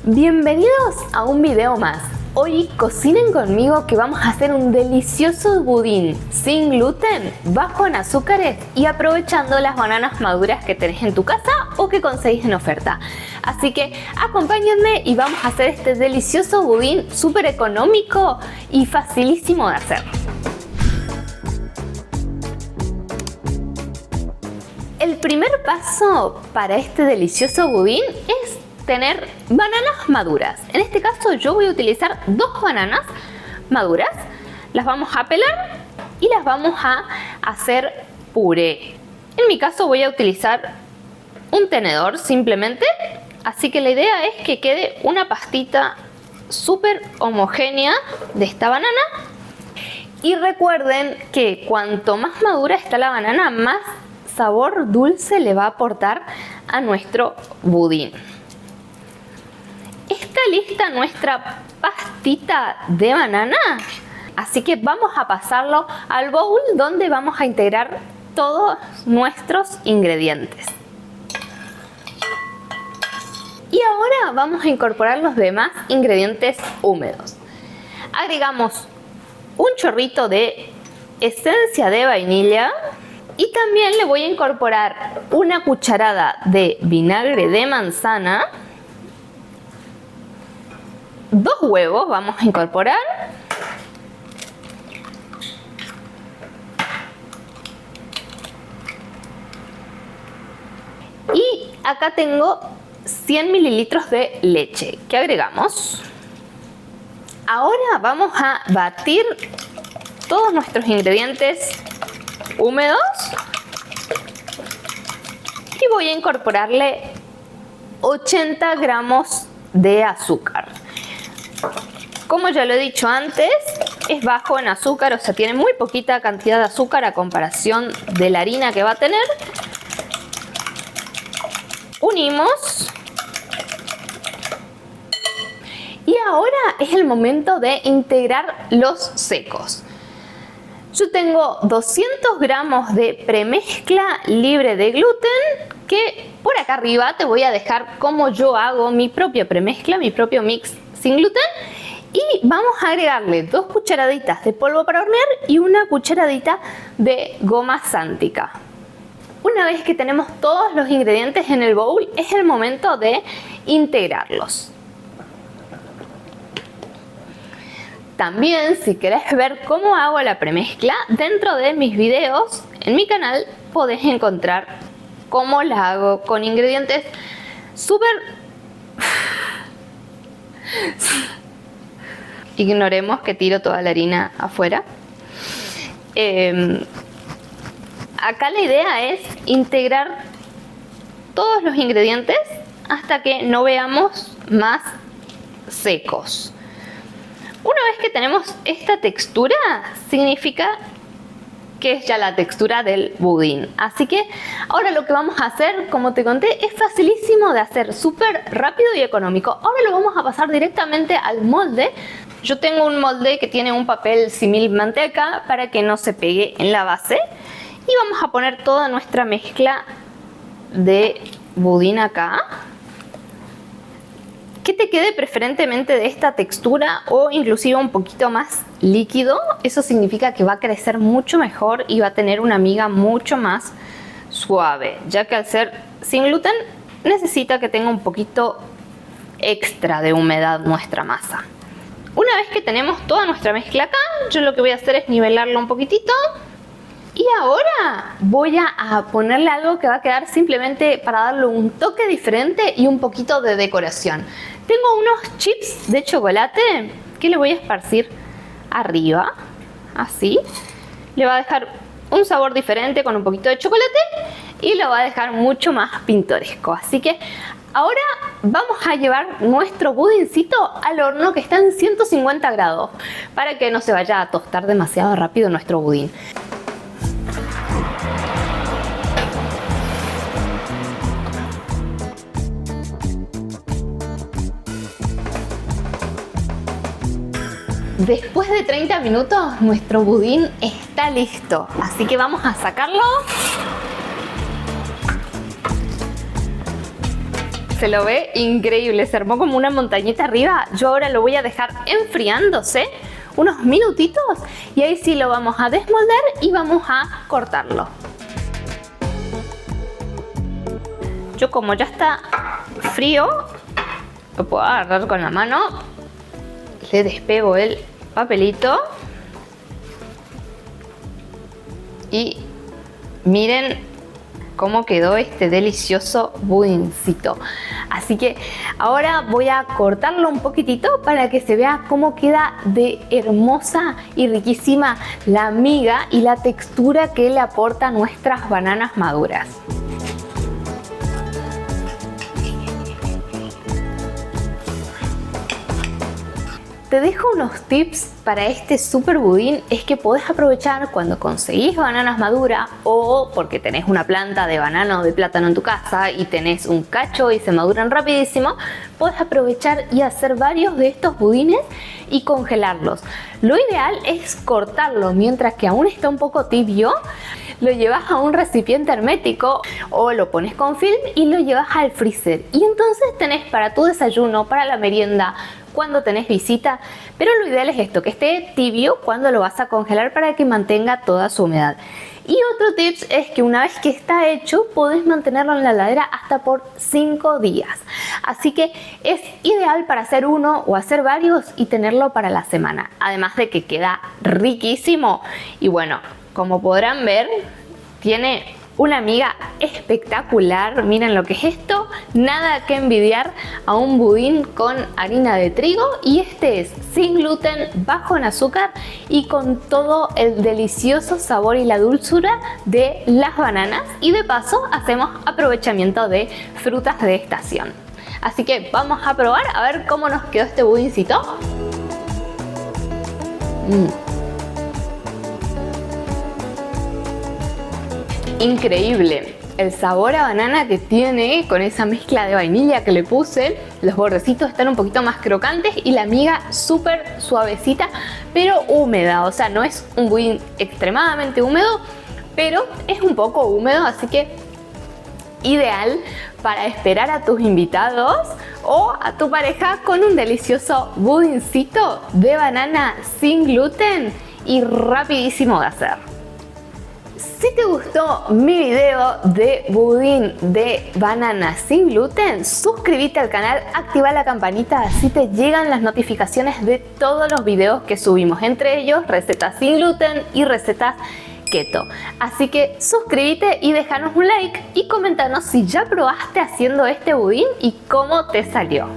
Bienvenidos a un video más. Hoy cocinen conmigo que vamos a hacer un delicioso budín sin gluten, bajo en azúcares y aprovechando las bananas maduras que tenés en tu casa o que conseguís en oferta. Así que acompáñenme y vamos a hacer este delicioso budín súper económico y facilísimo de hacer. El primer paso para este delicioso budín es tener bananas maduras. En este caso yo voy a utilizar 2 bananas maduras. Las vamos a pelar y las vamos a hacer puré. En mi caso voy a utilizar un tenedor simplemente. Así que la idea es que quede una pastita súper homogénea de esta banana. Y recuerden que cuanto más madura está la banana, más sabor dulce le va a aportar a nuestro budín. Está lista nuestra pastita de banana, así que vamos a pasarlo al bowl donde vamos a integrar todos nuestros ingredientes. Y ahora vamos a incorporar los demás ingredientes húmedos. Agregamos un chorrito de esencia de vainilla y también le voy a incorporar una cucharada de vinagre de manzana. 2 huevos vamos a incorporar. Y acá tengo 100 mililitros de leche que agregamos. Ahora vamos a batir todos nuestros ingredientes húmedos. Y voy a incorporarle 80 gramos de azúcar. Como ya lo he dicho antes, es bajo en azúcar, o sea, tiene muy poquita cantidad de azúcar a comparación de la harina que va a tener. Unimos. Y ahora es el momento de integrar los secos. Yo tengo 200 gramos de premezcla libre de gluten, que por acá arriba te voy a dejar cómo yo hago mi propia premezcla, mi propio mix sin gluten. Y vamos a agregarle 2 cucharaditas de polvo para hornear y 1 cucharadita de goma sántica. Una vez que tenemos todos los ingredientes en el bowl, es el momento de integrarlos. También, si querés ver cómo hago la premezcla, dentro de mis videos en mi canal podés encontrar cómo la hago con ingredientes súper... Ignoremos que tiro toda la harina afuera. Acá la idea es integrar todos los ingredientes hasta que no veamos más secos. Una vez que tenemos esta textura, significa que es ya la textura del budín. Así que ahora lo que vamos a hacer, como te conté, es facilísimo de hacer, súper rápido y económico. Ahora lo vamos a pasar directamente al molde. Yo tengo un molde que tiene un papel simil manteca para que no se pegue en la base. Y vamos a poner toda nuestra mezcla de budín acá. Que te quede preferentemente de esta textura o inclusive un poquito más líquido. Eso significa que va a crecer mucho mejor y va a tener una miga mucho más suave, ya que al ser sin gluten necesita que tenga un poquito extra de humedad nuestra masa. Una vez que tenemos toda nuestra mezcla acá, yo lo que voy a hacer es nivelarlo un poquitito. Y ahora voy a ponerle algo que va a quedar simplemente para darle un toque diferente y un poquito de decoración. Tengo unos chips de chocolate que le voy a esparcir arriba, así. Le va a dejar un sabor diferente con un poquito de chocolate y lo va a dejar mucho más pintoresco. Así que ahora vamos a llevar nuestro budincito al horno que está en 150 grados para que no se vaya a tostar demasiado rápido nuestro budín. Después de 30 minutos nuestro budín está listo, así que vamos a sacarlo. se lo ve increíble, se armó como una montañita arriba. Yo ahora lo voy a dejar enfriándose unos minutitos y ahí sí lo vamos a desmoldar y vamos a cortarlo. Yo, como ya está frío, lo puedo agarrar con la mano, le despego el papelito y miren cómo quedó este delicioso budincito. Así que ahora voy a cortarlo un poquitito para que se vea cómo queda de hermosa y riquísima la miga y la textura que le aporta nuestras bananas maduras. Te dejo unos tips para este super budín. Es que podés aprovechar cuando conseguís bananas maduras o porque tenés una planta de banano o de plátano en tu casa y tenés un cacho y se maduran rapidísimo, podés aprovechar y hacer varios de estos budines y congelarlos. Lo ideal es cortarlo mientras que aún está un poco tibio, lo llevas a un recipiente hermético o lo pones con film y lo llevas al freezer. Y entonces tenés para tu desayuno, para la merienda, cuando tenés visita, pero lo ideal es esto, que esté tibio cuando lo vas a congelar para que mantenga toda su humedad. Y otro tips es que una vez que está hecho, podés mantenerlo en la heladera hasta por 5 días. Así que es ideal para hacer uno o hacer varios y tenerlo para la semana. Además de que queda riquísimo. Y bueno, como podrán ver, tiene una miga espectacular. Miren lo que es esto, nada que envidiar a un budín con harina de trigo, y este es sin gluten, bajo en azúcar y con todo el delicioso sabor y la dulzura de las bananas, y de paso hacemos aprovechamiento de frutas de estación. Así que vamos a probar a ver cómo nos quedó este budincito. Increíble el sabor a banana que tiene con esa mezcla de vainilla que le puse. Los bordecitos están un poquito más crocantes y la miga súper suavecita pero húmeda. O sea, no es un budín extremadamente húmedo, pero es un poco húmedo, así que ideal para esperar a tus invitados o a tu pareja con un delicioso budincito de banana sin gluten y rapidísimo de hacer. Si te gustó mi video de budín de banana sin gluten, suscríbete al canal, activa la campanita, así te llegan las notificaciones de todos los videos que subimos, entre ellos recetas sin gluten y recetas keto. Así que suscríbete y déjanos un like y coméntanos si ya probaste haciendo este budín y cómo te salió.